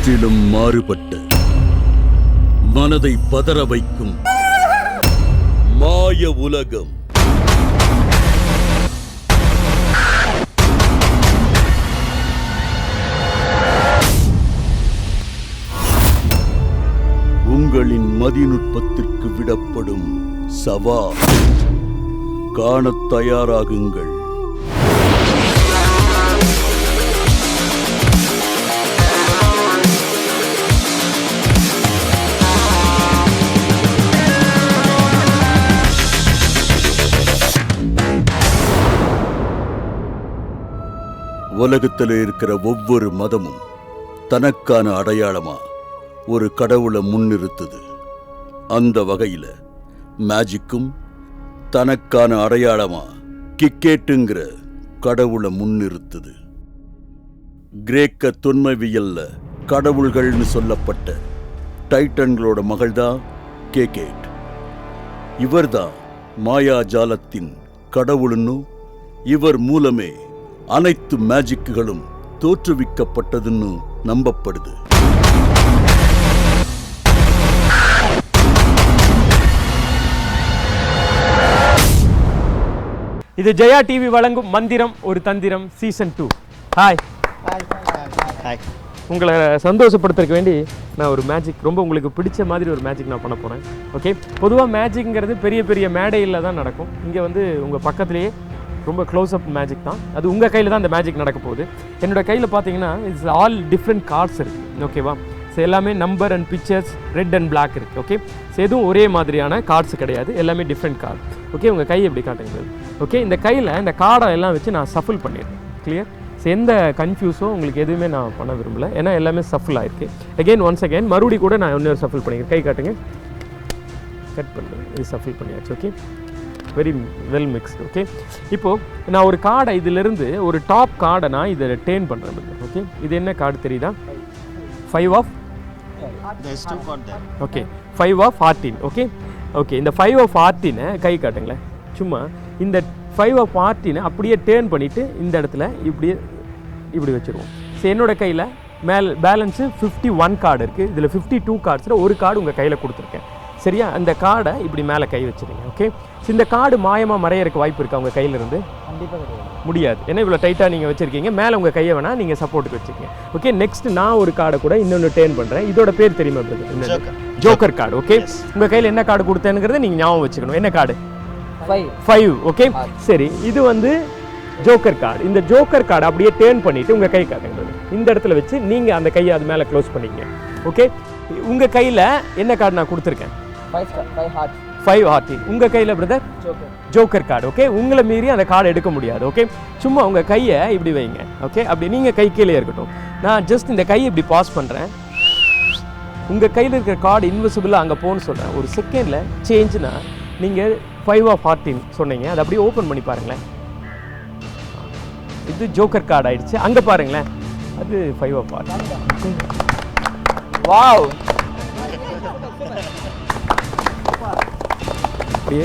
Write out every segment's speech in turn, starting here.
முற்றிலும் மாறுபட்ட மனதை பதற வைக்கும் மாய உலகம். உங்களின் மதிநுட்பத்திற்கு விடப்படும் சவால். காணத் தயாராகுங்கள். உலகத்தில் இருக்கிற ஒவ்வொரு மதமும் தனக்கான அடையாளமா ஒரு கடவுளை முன்னிறுத்துது. அந்த வகையில மேஜிக்கும் தனக்கான அடையாளமா கிக்கேட்டுங்கிற கடவுளை முன்னிறுத்துது. கிரேக்க தொன்மவியல்ல கடவுள்கள்னு சொல்லப்பட்ட டைட்டன்களோட மகள்தான் கேகேட். இவர்தான் மாயாஜாலத்தின் கடவுள்னு, இவர் மூலமே அனைத்து மேஜிக்குகளும் தோற்றுவிக்கப்பட்டதுன்னு நம்பப்படுது. இது ஜெயா டிவி வழங்கும் மந்திரம் ஒரு தந்திரம் சீசன் 2. ஹாய். உங்களை சந்தோஷப்படுத்துறதுக்கு வேண்டி நான் ஒரு மேஜிக், ரொம்ப உங்களுக்கு பிடிச்ச மாதிரி ஒரு மேஜிக் நான் பண்ண போகிறேன். ஓகே, பொதுவாக மேஜிக்ங்கிறது பெரிய பெரிய மேடையில் தான் நடக்கும். இங்கே வந்து உங்கள் பக்கத்துலேயே ரொம்ப க்ளோஸ்அப் மேஜிக் தான். அது உங்கள் கையில் தான் அந்த மேஜிக் நடக்க போகுது. என்னோடய கையில் பார்த்தீங்கன்னா இட்ஸ் ஆல் டிஃப்ரெண்ட் கார்ட்ஸ் இருக்குது. ஓகேவா? ஸோ எல்லாமே number and pictures, red and black இருக்குது. ஓகே, ஸோ எதுவும் ஒரே மாதிரியான கார்ட்ஸ் கிடையாது, எல்லாமே டிஃப்ரெண்ட் கார்டு. ஓகே, உங்கள் கையை எப்படி காட்டுங்க. ஓகே, இந்த கையில் இந்த கார்டை எல்லாம் வச்சு நான் சஃபில் பண்ணிடுறேன். கிளியர்? ஸோ எந்த கன்ஃபியூஸோ உங்களுக்கு எதுவுமே நான் பண்ண விரும்பலை, ஏன்னா எல்லாமே சஃபில் ஆகிருக்கு. ஒன்ஸ் அகெயின் மறுபடியும் கூட நான் இன்னொரு சஃபில் பண்ணிக்கிறேன். கை காட்டுங்க. கட் பண்ணுறேன். இது சஃபில் பண்ணியாச்சு. Okay, very well mixed. Okay, இப்போது நான் ஒரு கார்டை இதிலிருந்து ஒரு டாப் கார்டை நான் இதை டேர்ன் பண்ணுறேன். ஓகே, இது என்ன கார்டு தெரியுதா? 5 of okay, 5 of 14. Okay okay, இந்த 5 of 14 கை காட்டுங்களேன். சும்மா இந்த 5 of 14 அப்படியே டேர்ன் பண்ணிவிட்டு இந்த இடத்துல இப்படி வச்சுருவோம். ஸோ என்னோடய கையில் பேலன்ஸு 51 கார்டு இருக்குது. இதில் 52 கார்ட்ஸில் ஒரு கார்டு உங்கள் கையில் கொடுத்துருக்கேன். சரியா? அந்த கார்டை இப்படி மேலே கை வச்சுருங்க. ஓகே, இந்த கார்டு மாயமாக மறையறதுக்கு வாய்ப்பு இருக்கா உங்கள் கையிலிருந்து? கண்டிப்பாக முடியாது. ஏன்னா இவ்வளோ டைட்டாக நீங்கள் வச்சுருக்கீங்க. மேலே உங்கள் கையை வேணால் நீங்கள் சப்போர்ட்டுக்கு வச்சுருக்கீங்க. ஓகே, நெக்ஸ்ட் நான் ஒரு கார்டை கூட இன்னொன்று டேர்ன் பண்ணுறேன். இதோட பேர் தெரியுமா? Joker card. ஓகே, உங்கள் கையில் என்ன கார்டு கொடுத்தேனுங்கிறத நீங்கள் ஞாபகம் வச்சுக்கணும். என்ன கார்டு? 5. ஓகே, சரி, இது வந்து ஜோக்கர் கார்டு. இந்த ஜோக்கர் கார்டு அப்படியே டேர்ன் பண்ணிவிட்டு உங்கள் கை காட்டுங்க. இந்த இடத்துல வச்சு நீங்கள் அந்த கையை அது மேலே க்ளோஸ் பண்ணிக்கங்க. ஓகே, உங்கள் கையில் என்ன கார்டு நான் கொடுத்துருக்கேன்? 5 heart. உங்கள் கையில் பிரதர் ஜோக்கர் கார்டு. ஓகே, உங்களை மீறி அந்த கார்டு எடுக்க முடியாது. ஓகே, சும்மா உங்கள் கையை இப்படி வைங்க. ஓகே, அப்படி நீங்கள் கை கீழே இருக்கட்டும். நான் ஜஸ்ட் இந்த கையை இப்படி பாஸ் பண்ணுறேன். உங்கள் கையில் இருக்கிற கார்டு இன்விசிபிளாக அங்கே போகணும்னு சொல்கிறேன். ஒரு செகண்டில் சேஞ்சுனா நீங்கள் 5 of 14 சொன்னீங்க, அதை அப்படியே ஓப்பன் பண்ணி பாருங்களேன். இது ஜோக்கர் கார்டு ஆயிடுச்சு. அங்கே பாருங்களேன், அது 5 of 14. வாவ், அப்படியே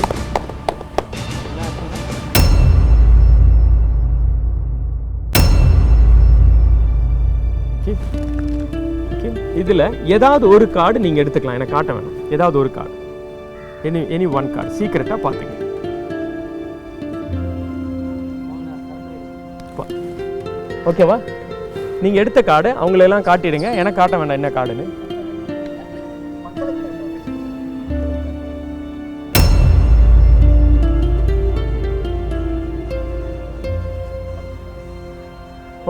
இதில் ஏதாவது ஒரு கார்டு நீங்கள் எடுத்துக்கலாம். எனக்கு காட்ட வேணும். ஏதாவது ஒரு கார்டு, எனி ஒன் கார்டு சீக்கிரட்டாக பார்த்துங்க. ஓகேவா? நீங்கள் எடுத்த கார்டு அவங்களெல்லாம் காட்டிடுங்க. எனக்கு காட்ட வேண்டாம் என்ன கார்டுன்னு.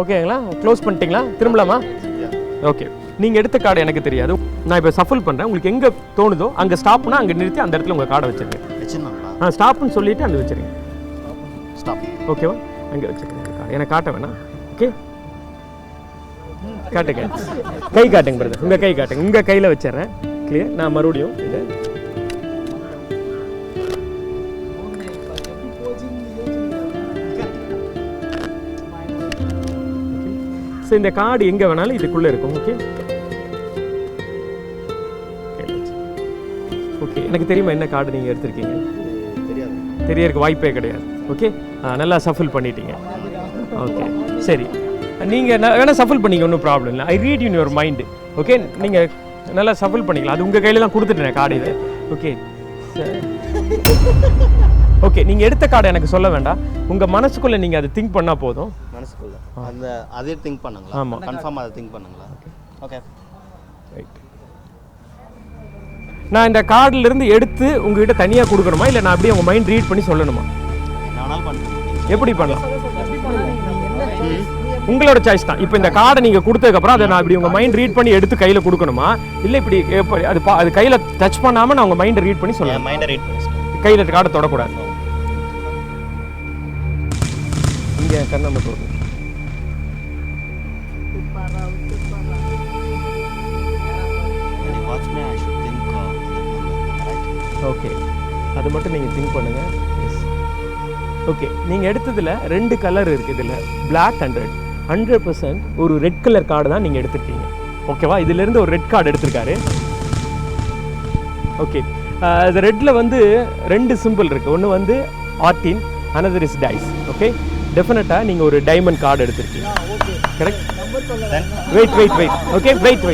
ஓகேங்களா? க்ளோஸ் பண்ணிட்டீங்களா? திரும்பலாமா? ஓகே, நீங்கள் எடுத்த கார்டு எனக்கு தெரியாது. நான் இப்போ சஃபில் பண்ணுறேன். உங்களுக்கு எங்கே தோணுதோ அங்கே ஸ்டாப்னா அங்கே நிறுத்தி அந்த இடத்துல உங்கள் கார்டை வச்சுருங்க. ஸ்டாப்னு சொல்லிவிட்டு அங்கே வச்சுருங்க. ஸ்டாப். ஓகேவா? அங்கே வச்சுருங்க கார்டு. எனக்கு காட்ட வேணாம். ஓகே, காட்டுங்க. கை காட்டுங்க பிரதர். உங்கள் கை காட்டுங்க. உங்கள் கையில் வச்சிட்றேன். கிளியர்? நான் மறுபடியும் இதை ஸோ இந்த கார்டு எங்கே வேணாலும் இதுக்குள்ளே இருக்கும். ஓகே ஓகே, எனக்கு தெரியுமா என்ன கார்டு நீங்கள் எடுத்திருக்கீங்க? தெரியறதுக்கு வாய்ப்பே கிடையாது. ஓகே, நல்லா சஃபில் பண்ணிட்டீங்க. ஓகே, சரி, நீங்கள் வேணால் சஃபில் பண்ணிங்க, ஒன்றும் ப்ராப்ளம் இல்லை. ஐ read in your mind. Okay நீங்கள் நல்லா சஃபில் பண்ணிக்கலாம். அது உங்கள் கையில் தான் கொடுத்துட்டேன் கார்டு இது. ஓகே ஓகே, நீங்கள் எடுத்த கார்டு எனக்கு சொல்ல வேண்டாம். உங்கள் மனசுக்குள்ளே நீங்கள் அதை திங்க் பண்ணால் போதும். மனசுக்குள்ள அந்த அதே திங்க் பண்ணுங்களா? ஆமாம், கன்ஃபார்மாக அதை திங்க் பண்ணுங்களா? Okay right. நான் இந்த கார்டிலிருந்து எடுத்து உங்ககிட்ட தனியாக கொடுக்கணுமா, இல்லை நான் அப்படியே உங்கள் மைண்ட் ரீட் பண்ணி சொல்லணுமா? என்ன வேணாலும் பண்ணுங்க. எப்படி பண்ணலாம்? உங்களோட சாய்ஸ் தான். இப்போ இந்த கார்டை நீங்கள் கொடுத்ததுக்கப்புறம் அதை நான் இப்படி உங்கள் மைண்ட் ரீட் பண்ணி எடுத்து கையில் கொடுக்கணுமா, இல்லை இப்படி அது கையில் டச் பண்ணாமல் நான் உங்கள் மைண்டை ரீட் பண்ணி சொல்லுவேன். மைண்டை ரீட் பண்ணி கையில் கார்டை தொடக்கூடாது. இங்கே கண்ணை தோணும். ஓகே, அது மட்டும் நீங்கள் திங்க் பண்ணுங்கள். ஓகே, நீங்கள் எடுத்ததில் 2 கலர் இருக்குது. இதில் பிளாக் அண்ட் ரெட். 100% ஒரு ரெட் கலர் கார்டு தான் நீங்கள் எடுத்துருக்கீங்க. ஓகேவா? இதிலேருந்து ஒரு ரெட் கார்டு எடுத்திருக்காரு. ஓகே, அது ரெட்டில் வந்து 2 சிம்பிள் இருக்குது. ஒன்று வந்து ஆர்டின், another is டைஸ். ஓகே, டெஃபினட்டாக நீங்கள் ஒரு டைமண்ட் கார்டு எடுத்திருக்கீங்க. Correct? Wait okay, wait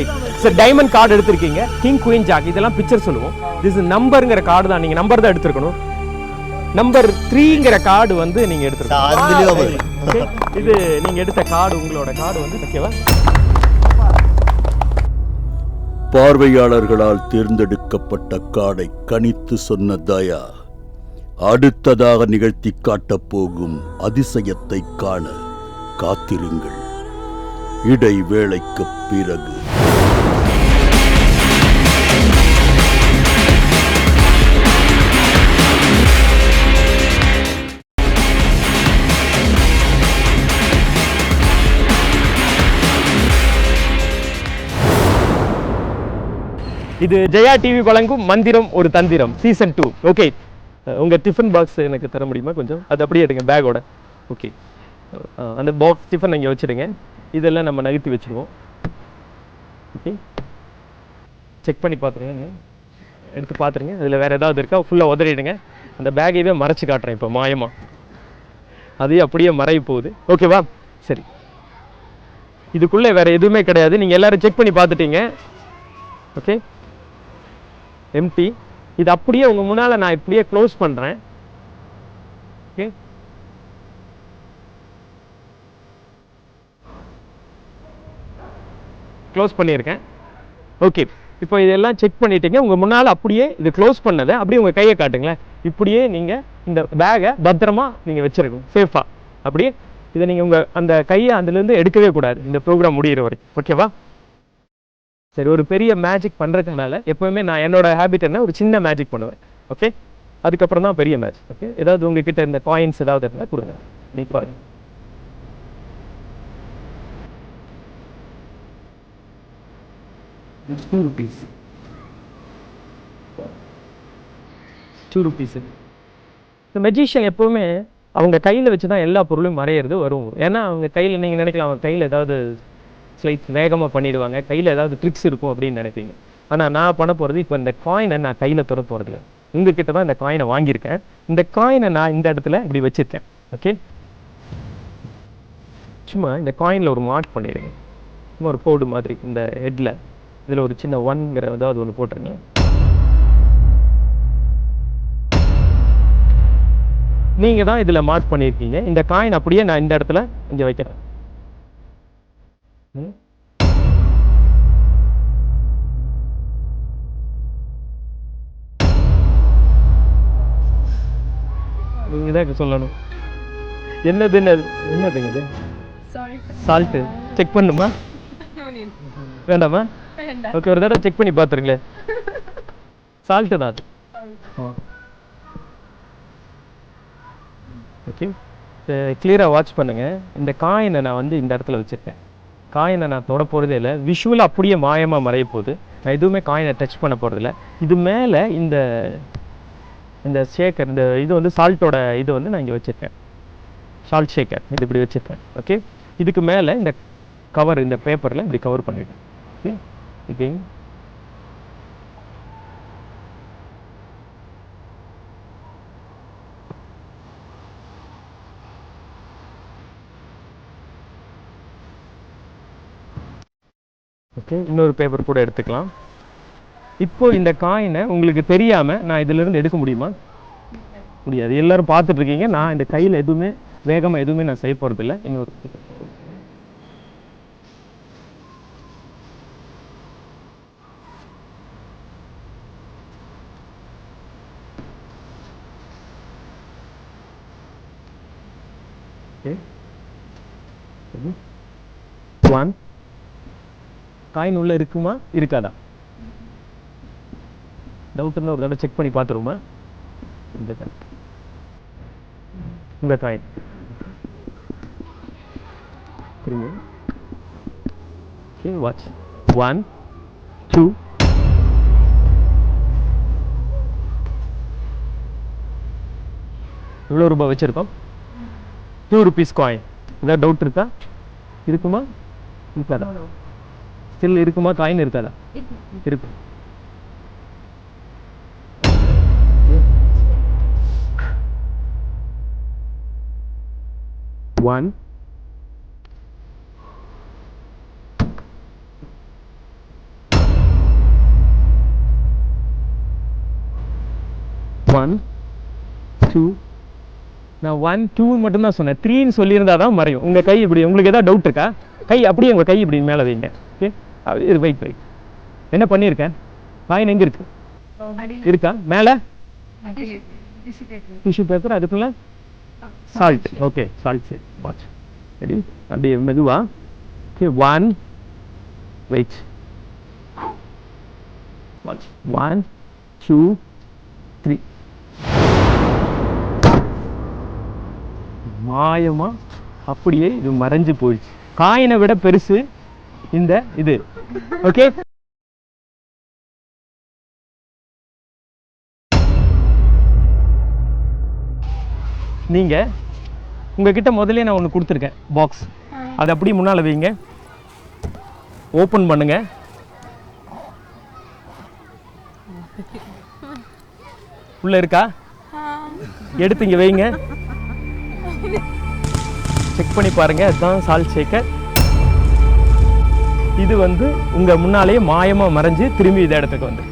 sir, diamond card எடுத்திருக்கீங்க. கிங், குயின், ஜாக் இதெல்லாம் பிக்சர் சொல்லுவோம். திஸ் நம்பருங்கிற கார்டு தான். நீங்கள் நம்பர் தான் எடுத்துருக்கணும். நம்பர் 3ங்கிற கார்டு வந்து நீங்கள் எடுத்துருக்கீங்க. ஓகே, இது நீங்கள் எடுத்த கார்டு, உங்களோட கார்டு வந்து ஓகேவா? பார்வையாளர்களால் தேர்ந்தெடுக்கப்பட்ட கார்டை கணித்து சொன்ன தயா அடுத்ததாக நிகழ்த்தி காட்டப் போகும் அதிசயத்தை காண காத்திருங்கள். இடைவேளைக்குப் பிறகு இது ஜெயா டிவி வழங்கும் மந்திரம் ஒரு தந்திரம் சீசன் 2. ஓகே, உங்கள் டிஃபன் பாக்ஸ் எனக்கு தர முடியுமா கொஞ்சம்? அது அப்படியே எடுங்க பேக்கோட. ஓகே, அந்த பாக்ஸ் டிஃபன் இங்கே வச்சுடுங்க. இதெல்லாம் நம்ம நகர்த்தி வச்சுருவோம். ஓகே, செக் பண்ணி பார்த்துருங்க, எடுத்து பார்த்துருங்க. அதில் வேறு ஏதாவது இருக்கா ஃபுல்லாக உதறிடுங்க. அந்த பேக்கையே மறைச்சி காட்டுறேன் இப்போ மாயமாக. அதையும் அப்படியே மறைய போகுது. ஓகேவா? சரி, இதுக்குள்ளே வேறு எதுவுமே கிடையாது. நீங்கள் எல்லோரும் செக் பண்ணி பார்த்துட்டீங்க. Okay, empty. இது அப்படியே உங்கள் முன்னால் நான் இப்படியே க்ளோஸ் பண்ணுறேன். ஓகே, க்ளோஸ் பண்ணியிருக்கேன். ஓகே, இப்போ இதெல்லாம் செக் பண்ணிட்டீங்க. உங்கள் முன்னால் அப்படியே இது க்ளோஸ் பண்ணதை அப்படியே உங்கள் கையை காட்டுங்களேன். இப்படியே நீங்கள் இந்த பேகை பத்திரமா நீங்கள் வச்சுருக்கணும், சேஃபாக. அப்படியே இதை நீங்கள் உங்கள் அந்த கையை அதுலேருந்து எடுக்கவே கூடாது இந்த ப்ரோக்ராம் முடிகிற வரைக்கும். ஓகேவா? சரி, ஒரு பெரிய மேஜிக் பண்ணுறதுனால எப்போவுமே நான் என்னோட ஹேபிட் என்ன, ஒரு சின்ன மேஜிக் பண்ணுவேன். ஓகே, அதுக்கப்புறம் தான் பெரிய மேஜிக். ஓகே, ஏதாவது உங்ககிட்ட இந்த காயின்ஸ் ஏதாவது இருந்தால் கொடுங்க. நீ பாரு. ₹2. இந்த மெஜிஷியன் எப்போவுமே அவங்க கையில் வச்சு தான் எல்லா பொருளும் வரைகிறது வரும். ஏன்னா அவங்க கையில், நீங்கள் நினைக்கலாம் அவங்க கையில் ஏதாவது ஸ்லைட் வேகமாக பண்ணிடுவாங்க, கையில் ஏதாவது ட்ரிக்ஸ் இருக்கும் அப்படின்னு நினைப்பீங்க. ஆனால் நான் பண்ண போகிறது, இப்போ இந்த காயினை நான் கையில் தொட போகிறதில்ல. உங்ககிட்ட தான் இந்த காயினை வாங்கியிருக்கேன். இந்த காயினை நான் இந்த இடத்துல இப்படி வச்சுருக்கேன். ஓகே, சும்மா இந்த காயினில் ஒரு மார்க் பண்ணிடுங்க. சும்மா ஒரு கோடு மாதிரி இந்த ஹெட்டில். இதில் ஒரு சின்ன 1ங்கிற ஏதாவது ஒன்று போட்டுருங்க. நீங்கள் தான் இதில் மார்க் பண்ணியிருக்கீங்க. இந்த காயின் அப்படியே நான் இந்த இடத்துல இங்கே வைக்கிறேன். நீங்க தான் சொல்லணும். என்னதுங்க இது? சால்ட்டு செக் பண்ணுமா? வேண்டாமா? ஓகே, ஒரு தடவை செக் பண்ணி பார்த்துருங்களேன். சால்ட்டு தான் அது. ஓகே, கிளியராக வாட்ச் பண்ணுங்கள். இந்த காயினை நான் வந்து இந்த இடத்துல வச்சுருக்கேன். காயினை நான் தொட போகிறதே இல்லை. விஷுவலாக அப்படியே மாயமாக மறைய போகுது. நான் எதுவுமே காயினை டச் பண்ண போகிறதில்ல. இது மேலே இந்த ஷேக்கர், இந்த இது வந்து சால்ட்டோட இது வந்து நான் இங்கே வச்சுருக்கேன். சால்ட் ஷேக்கர் இது இப்படி வச்சுருக்கேன். ஓகே, இதுக்கு மேலே இந்த கவர், இந்த பேப்பரில் இப்படி கவர் பண்ணிவிட்டேன். ஓகே, ஓகே, ஓகே, இன்னொரு பேப்பர் கூட எடுத்துக்கலாம். இப்போ இந்த காயினை உங்களுக்கு தெரியாமல் நான் இதிலிருந்து எடுக்க முடியுமா? முடியாது. எல்லாரும் பார்த்துட்டு இருக்கீங்க. நான் இந்த கையில் எதுவுமே வேகமாக எதுவுமே நான் செய்ய போகிறதில்ல. இன்னொரு ஒன் காயின் உள்ள இருக்குமா இருக்காதா? டவுட் இருந்தால் ஒரு தடவை செக் பண்ணி பார்த்துருமா? இந்த காயின் புரியுங்க. ஓகே, வாட்ச் 1 2 எவ்வளோ ரூபாய் வச்சுருக்கோம்? 2 rupees காயின். ஏதாவது டவுட் இருக்கா? இருக்குமா இருக்காதா? ஸ்டில் இருக்குமா? காயின் இருக்காதா? இருக்கு. One, two. நான் 1 2 மட்டும்தான் சொன்னேன். 3ன்னு சொல்லியிருந்தா தான் மறையும். உங்கள் கை இப்படி உங்களுக்கு ஏதாவது டவுட் இருக்கா? கை அப்படியே உங்கள் கை இப்படி மேலே வைங்க. ஓகே, இது வெயிட் என்ன பண்ணியிருக்கேன்? காயின் எங்கே இருக்கு? இருக்கா மேலே? டிஷ்யூ பேப்பர், அதுக்குள்ள சால்ட். ஓகே, சால்ட் சரி. Watch ready. அப்படியே மெதுவா. Okay, 1 wait. 1 2 3. மாயமா அப்படியே இது மறைஞ்சு போயிடுச்சு. காயினை விட பெருசு இந்த இது. ஓகே, நீங்க உங்ககிட்ட முதல்ல நான் ஒன்று கொடுத்துருக்கேன் பாக்ஸ். அதை அப்படியே முன்னால் வைங்க. ஓப்பன் பண்ணுங்க. உள்ள இருக்கா? எடுத்து இங்க வைங்க. செக் பண்ணி பாருங்க. அதுதான் சால்ட் ஷேக்கர். இது வந்து உங்க முன்னாலேயே மாயமா மறைஞ்சு திரும்பி இந்த இடத்துக்கு வந்து.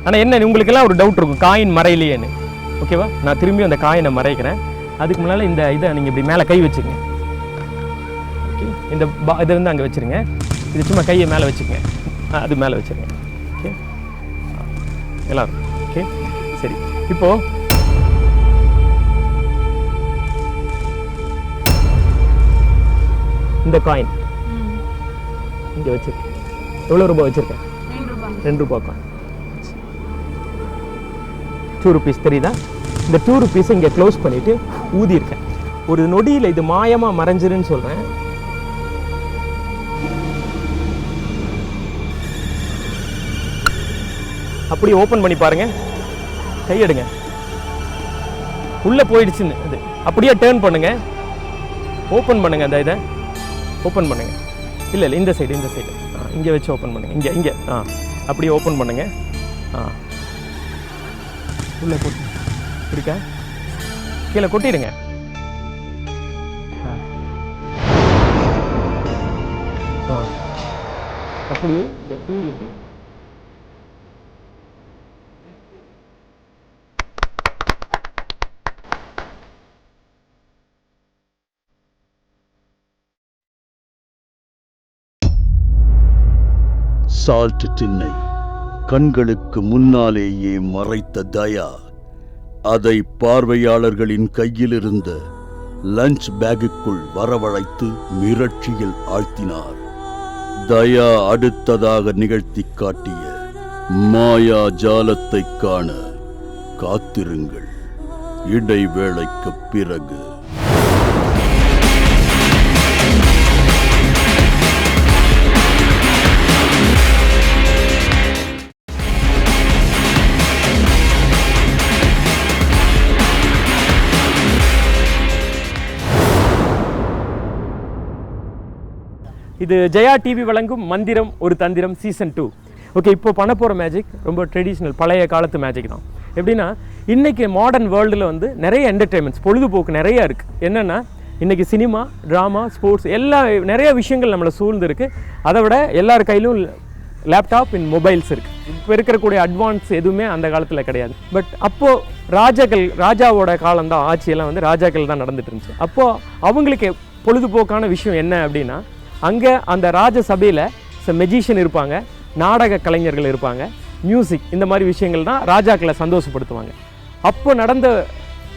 ஆனா என்ன, உங்களுக்கு எல்லாம் ஒரு டவுட் இருக்கும், காயின் மறையிலையேன்னு. ஓகேவா? நான் திரும்பி அந்த காயினை மறைக்கிறேன். அதுக்கு முன்னால இந்த இதை நீங்க இப்படி மேலே கை வச்சுங்க. ஓகே, இந்த இதை வந்து அங்கே வச்சிருங்க. இது சும்மா கையை மேலே வச்சுக்கங்க. அது மேலே வச்சிருங்க. ஓகே எல்லாரும். ஓகே சரி. இப்போ இந்த காயின் இங்கே வச்சிருக்கேன். எவ்வளோ ரூபாய் வச்சிருக்கேன்? 2 ரூபாய் காயின். 2 rupees தெரியுதா? இந்த 2 rupees இங்கே க்ளோஸ் பண்ணிட்டு ஊதியிருக்கேன். ஒரு நொடியில் இது மாயமா மறைஞ்சிருன்னு சொல்றேன். அப்படியே ஓப்பன் பண்ணி பாருங்க. கையெடுங்க. உள்ள போயிடுச்சுன்னு அது. அப்படியே டேர்ன் பண்ணுங்க. ஓப்பன் பண்ணுங்க. அந்த இதை ஓப்பன் பண்ணுங்க. இல்லை இல்லை, இந்த சைடு இந்த சைடு. இங்கே வச்சு ஓப்பன் பண்ணுங்க. இங்கே இங்கே அப்படியே ஓப்பன் பண்ணுங்க. உள்ள போட்டு இருக்கா? கீழே கொட்டிடுங்க. அப்படியே சால்ட் டின்னை கண்களுக்கு முன்னாலேயே மறைத்த தயா அதை பார்வையாளர்களின் கையில் இருந்த லஞ்ச் பேக்குக்குள் வரவழைத்து மிரட்சியில் ஆழ்த்தினார். தயா அடுத்ததாக நிகழ்த்தி காட்டிய மாயா ஜாலத்தை காண காத்திருங்கள். இடைவேளைக்கு பிறகு. இது ஜெயா டிவி வழங்கும் மந்திரம் ஒரு தந்திரம் சீசன் 2. ஓகே, இப்போ பண்ண போகிற மேஜிக் ரொம்ப ட்ரெடிஷ்னல் பழைய காலத்து மேஜிக் தான். எப்படின்னா, இன்றைக்கி மாடர்ன் வேர்ல்டில் வந்து நிறைய என்டர்டெயின்மெண்ட்ஸ் பொழுதுபோக்கு நிறையா இருக்குது. என்னென்னா, இன்றைக்கி சினிமா, ட்ராமா, ஸ்போர்ட்ஸ் நிறைய விஷயங்கள் நம்மளை சூழ்ந்து இருக்குது. அதை விட எல்லார் கையிலும் லேப்டாப் இன் மொபைல்ஸ் இருக்குது. இப்போ இருக்கக்கூடிய அட்வான்ஸ் எதுவுமே அந்த காலத்தில் கிடையாது. பட் அப்போது ராஜாவோட காலம்தான், ஆட்சியெல்லாம் வந்து ராஜாக்கள் தான் நடந்துட்டு இருந்துச்சு. அப்போது அவங்களுக்கு பொழுதுபோக்கான விஷயம் என்ன அப்படின்னா, அங்கே அந்த ராஜ சபையில் மெஜிஷியன் இருப்பாங்க, நாடக கலைஞர்கள் இருப்பாங்க, மியூசிக், இந்த மாதிரி விஷயங்கள் தான் ராஜாக்களை சந்தோஷப்படுத்துவாங்க. அப்போ நடந்த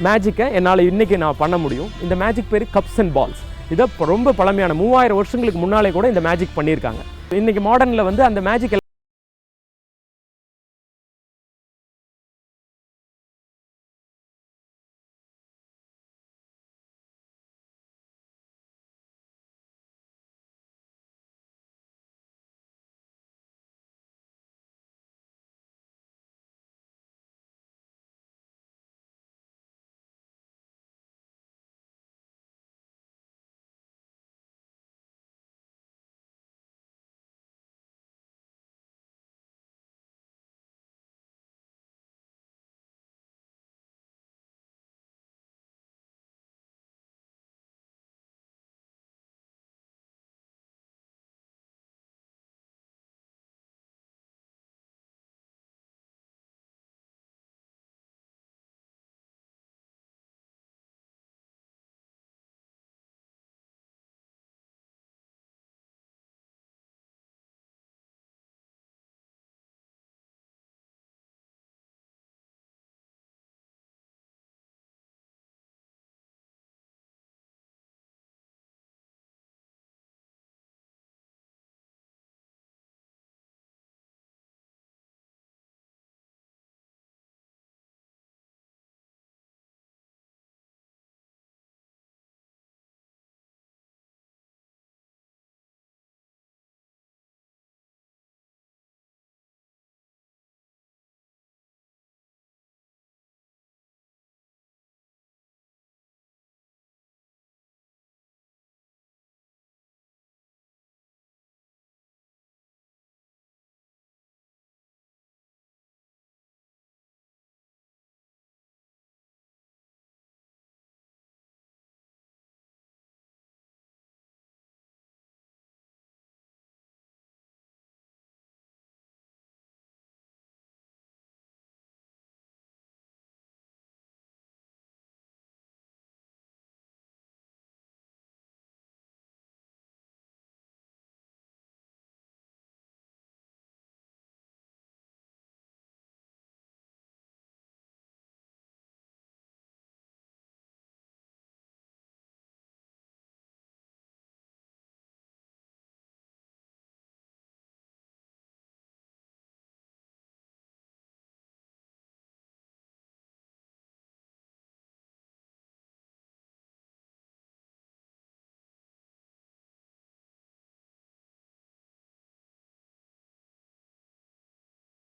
மேஜிக்கை என்னால் இன்றைக்கி நான் பண்ண முடியும். இந்த மேஜிக் பேர் கப்ஸ் அண்ட் பால்ஸ். இதை ரொம்ப பழமையான 3000 வருஷங்களுக்கு முன்னாலே கூட இந்த மேஜிக் பண்ணியிருக்காங்க. இன்றைக்கி மாடர்னில் வந்து அந்த மேஜிக்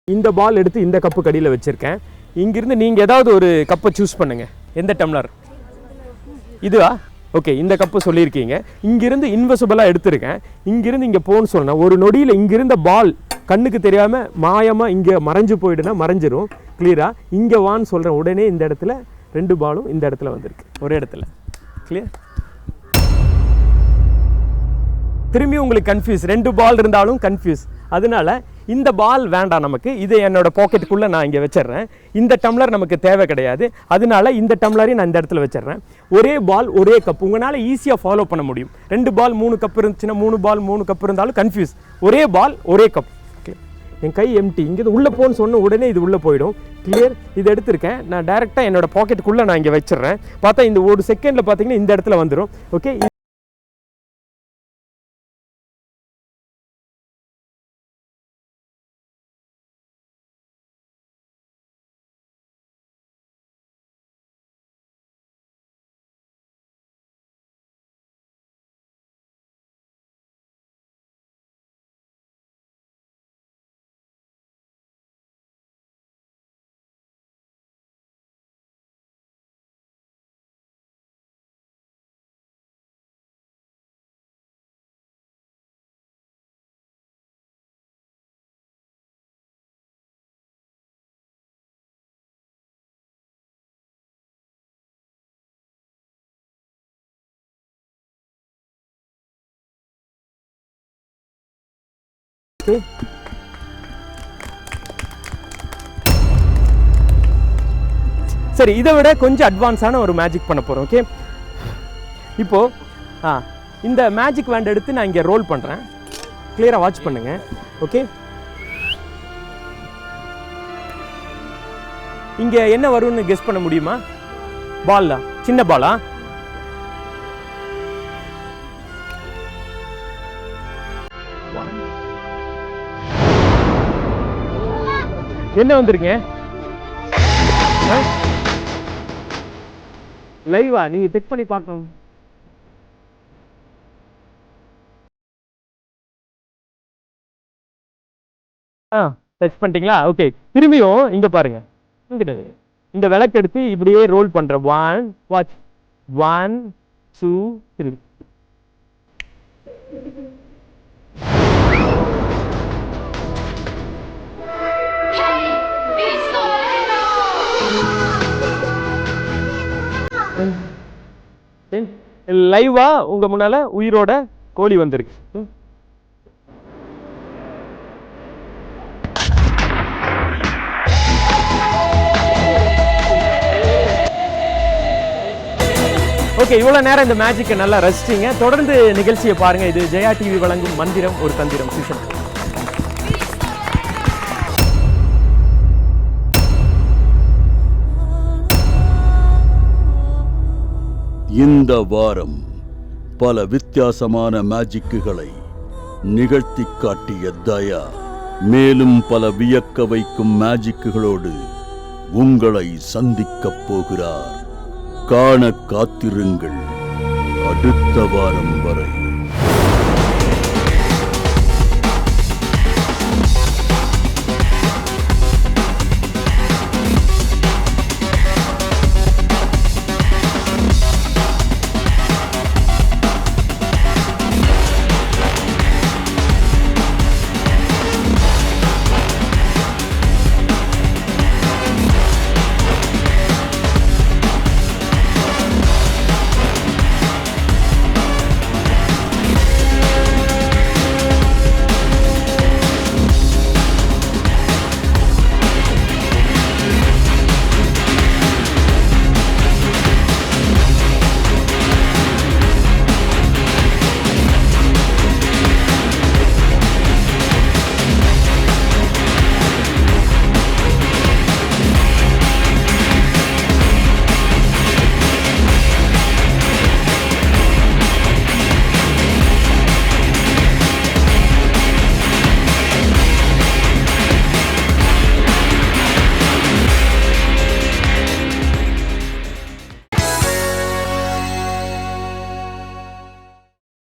இந்த பால் எடுத்து இந்த கப்பு கடியில் வச்சுருக்கேன். இங்கிருந்து நீங்கள் ஏதாவது ஒரு கப்பை சூஸ் பண்ணுங்கள். எந்த டம்ளர்? இதுவா? ஓகே, இந்த கப்பு சொல்லியிருக்கீங்க. இங்கிருந்து இன்வெசிபிளாக எடுத்திருக்கேன். இங்கிருந்து இங்கே போன்னு சொன்னேன். ஒரு நொடியில் இங்கிருந்த பால் கண்ணுக்கு தெரியாமல் மாயமாக இங்கே மறைஞ்சு போயிடுனா மறைஞ்சிரும். கிளியராக இங்கே வான்னு சொல்கிறேன். உடனே இந்த இடத்துல 2 பாலும் இந்த இடத்துல வந்திருக்கு, ஒரே இடத்துல. கிளியர்? திரும்பி உங்களுக்கு கன்ஃபியூஸ், 2 பால் இருந்தாலும் கன்ஃபியூஸ். அதனால இந்த பால் வேண்டாம் நமக்கு, இதை என்னோட பாக்கெட்டுக்குள்ளே நான் இங்கே வச்சிடுறேன். இந்த டம்ளர் நமக்கு தேவை கிடையாது. அதனால இந்த டம்ளரையும் நான் இந்த இடத்துல வச்சிடுறேன். ஒரே பால் ஒரே கப், உங்களால் ஈஸியாக ஃபாலோ பண்ண முடியும். 2 பால் 3 கப் இருந்துச்சுன்னா 3 பால் 3 கப் இருந்தாலும் கன்ஃபியூஸ். ஒரே பால் ஒரே கப். என் கை எம்டி, இங்கே உள்ளே போன்னு சொன்ன உடனே இது உள்ளே போயிடும். கிளியர்? இது எடுத்திருக்கேன் நான் டைரெக்டாக என்னோட பாக்கெட்டுக்குள்ளே நான் இங்கே வச்சிடுறேன். பார்த்தா இந்த ஒரு செகண்டில் பார்த்தீங்கன்னா இந்த இடத்துல வந்துடும். ஓகே, சரி, இதை விட கொஞ்சம் அட்வான்ஸான ஒரு மேஜிக் பண்ண போகிறோம். ஓகே, இப்போது இந்த மேஜிக் வேண்ட் எடுத்து நான் இங்கே ரோல் பண்ணுறேன். கிளியராக வாட்ச் பண்ணுங்க. ஓகே, இங்கே என்ன வரும்னு கெஸ் பண்ண முடியுமா? பால்லா, சின்ன பாலா? என்ன வந்துருங்க? லைவா? நீங்க செக் பண்ணி பார்க்கணும். டச் பண்ணிட்டீங்களா? ஓகே, திரும்பியும் இங்க பாருங்க. இந்த விளக்கு எடுத்து இப்படியே ரோல் பண்ற. 1 வாட்ச், 1 2 3. லைவா உங்க முன்னால உயிரோட கோழி வந்திருக்கு. ஓகே, இவ்வளவு நேரம் இந்த மேஜிக்கை நல்லா ரசிச்சீங்க. தொடர்ந்து நிகழ்ச்சியை பாருங்க. இது ஜெயா டிவி வழங்கும் மந்திரம் ஒரு தந்திரம் சீசன். இந்த வாரம் பல வித்தியாசமான மேஜிக்குகளை நிகழ்த்தி காட்டிய தயா மேலும் பல வியக்க வைக்கும் மேஜிக்குகளோடு உங்களை சந்திக்கப் போகிறார். காண காத்திருங்கள். அடுத்த வாரம் வரை.